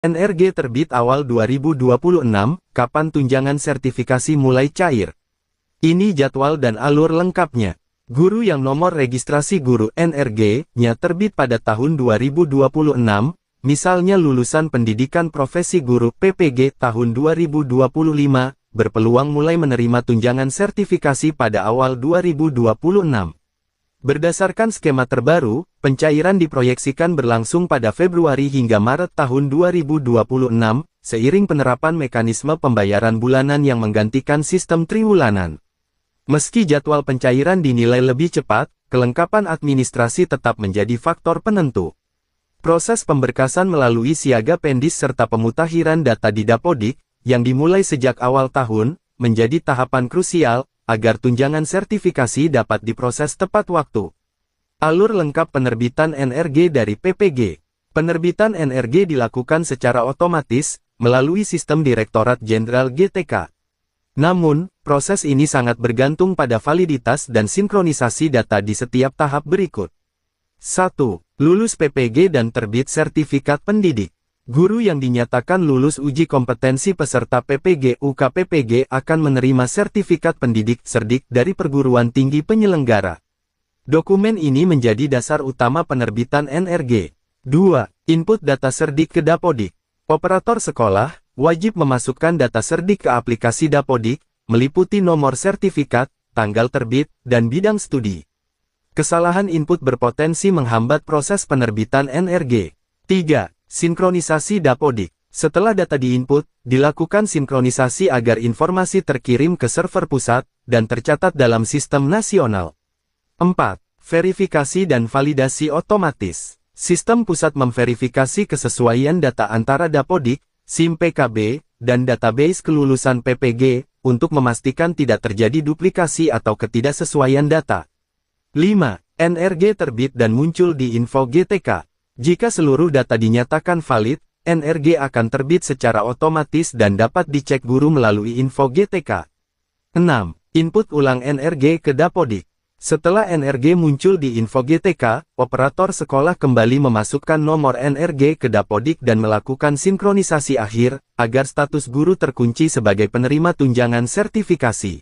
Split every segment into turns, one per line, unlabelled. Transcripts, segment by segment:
NRG terbit awal 2026, kapan tunjangan sertifikasi mulai cair? Ini jadwal dan alur lengkapnya. Guru yang nomor registrasi guru NRG-nya terbit pada tahun 2026, misalnya lulusan pendidikan profesi guru PPG tahun 2025, berpeluang mulai menerima tunjangan sertifikasi pada awal 2026. Berdasarkan skema terbaru, pencairan diproyeksikan berlangsung pada Februari hingga Maret tahun 2026, seiring penerapan mekanisme pembayaran bulanan yang menggantikan sistem triwulanan. Meski jadwal pencairan dinilai lebih cepat, kelengkapan administrasi tetap menjadi faktor penentu. Proses pemberkasan melalui siaga pendis serta pemutakhiran data di Dapodik, yang dimulai sejak awal tahun, menjadi tahapan krusial, agar tunjangan sertifikasi dapat diproses tepat waktu. Alur lengkap penerbitan NRG dari PPG. Penerbitan NRG dilakukan secara otomatis, melalui sistem Direktorat Jenderal GTK. Namun, proses ini sangat bergantung pada validitas dan sinkronisasi data di setiap tahap berikut. 1. Lulus PPG dan terbit sertifikat pendidik. Guru yang dinyatakan lulus uji kompetensi peserta PPG UKPPG akan menerima sertifikat pendidik Serdik dari perguruan tinggi penyelenggara. Dokumen ini menjadi dasar utama penerbitan NRG. 2. Input data Serdik ke Dapodik. Operator sekolah wajib memasukkan data Serdik ke aplikasi Dapodik, meliputi nomor sertifikat, tanggal terbit, dan bidang studi. Kesalahan input berpotensi menghambat proses penerbitan NRG. 3. Sinkronisasi Dapodik. Setelah data diinput, dilakukan sinkronisasi agar informasi terkirim ke server pusat, dan tercatat dalam sistem nasional. 4. Verifikasi dan validasi otomatis. Sistem pusat memverifikasi kesesuaian data antara Dapodik, SIM PKB, dan database kelulusan PPG, untuk memastikan tidak terjadi duplikasi atau ketidaksesuaian data. 5. NRG terbit dan muncul di info GTK. Jika seluruh data dinyatakan valid, NRG akan terbit secara otomatis dan dapat dicek guru melalui info GTK. 6. Input ulang NRG ke Dapodik. Setelah NRG muncul di info GTK, operator sekolah kembali memasukkan nomor NRG ke Dapodik dan melakukan sinkronisasi akhir, agar status guru terkunci sebagai penerima tunjangan sertifikasi.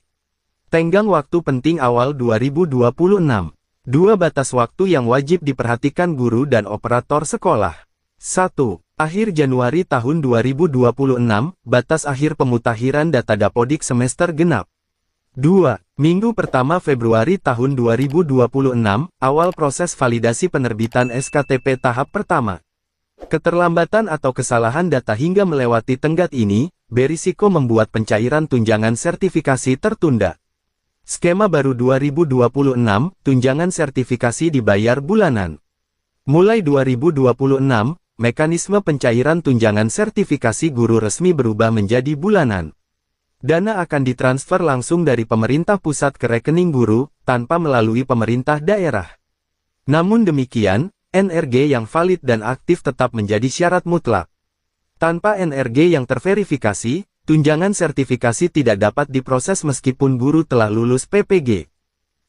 Tenggang waktu penting awal 2026. 2 batas waktu yang wajib diperhatikan guru dan operator sekolah. 1. Akhir Januari tahun 2026, batas akhir pemutakhiran data Dapodik semester genap. 2. Minggu pertama Februari tahun 2026, awal proses validasi penerbitan SKTP tahap pertama. Keterlambatan atau kesalahan data hingga melewati tenggat ini, berisiko membuat pencairan tunjangan sertifikasi tertunda. Skema baru 2026, tunjangan sertifikasi dibayar bulanan. Mulai 2026, mekanisme pencairan tunjangan sertifikasi guru resmi berubah menjadi bulanan. Dana akan ditransfer langsung dari pemerintah pusat ke rekening guru, tanpa melalui pemerintah daerah. Namun demikian, NRG yang valid dan aktif tetap menjadi syarat mutlak. Tanpa NRG yang terverifikasi, tunjangan sertifikasi tidak dapat diproses meskipun guru telah lulus PPG.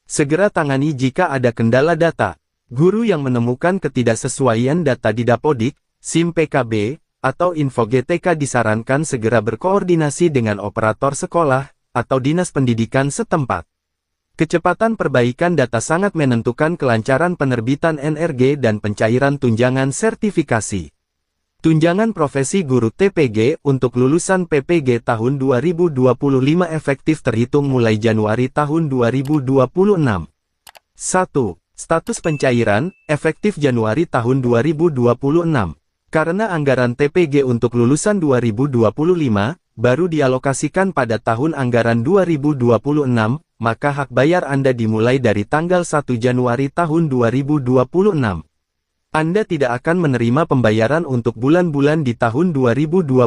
Segera tangani jika ada kendala data. Guru yang menemukan ketidaksesuaian data di Dapodik, SIM PKB, atau info GTK disarankan segera berkoordinasi dengan operator sekolah, atau dinas pendidikan setempat. Kecepatan perbaikan data sangat menentukan kelancaran penerbitan NRG dan pencairan tunjangan sertifikasi. Tunjangan profesi guru TPG untuk lulusan PPG tahun 2025 efektif terhitung mulai Januari tahun 2026. 1. Status pencairan, efektif Januari tahun 2026. Karena anggaran TPG untuk lulusan 2025, baru dialokasikan pada tahun anggaran 2026, maka hak bayar Anda dimulai dari tanggal 1 Januari tahun 2026. Anda tidak akan menerima pembayaran untuk bulan-bulan di tahun 2025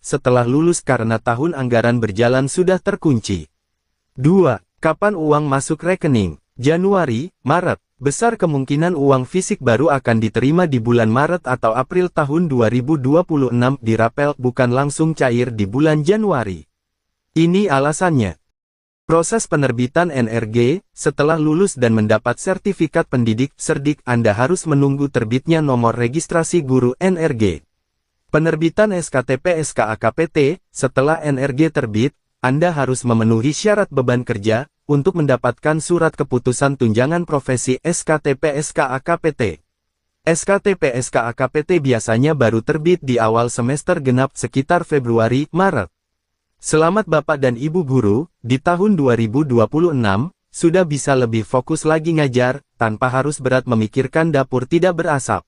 setelah lulus karena tahun anggaran berjalan sudah terkunci. 2. Kapan uang masuk rekening? Januari, Maret. Besar kemungkinan uang fisik baru akan diterima di bulan Maret atau April tahun 2026 dirapel bukan langsung cair di bulan Januari. Ini alasannya. Proses penerbitan NRG, setelah lulus dan mendapat sertifikat pendidik Serdik, Anda harus menunggu terbitnya nomor registrasi guru NRG. Penerbitan SKTP SKAKPT, setelah NRG terbit, Anda harus memenuhi syarat beban kerja, untuk mendapatkan surat keputusan tunjangan profesi SKTP SKAKPT. SKTP SKAKPT biasanya baru terbit di awal semester genap sekitar Februari-Maret. Selamat Bapak dan Ibu Guru, di tahun 2026, sudah bisa lebih fokus lagi ngajar, tanpa harus berat memikirkan dapur tidak berasap.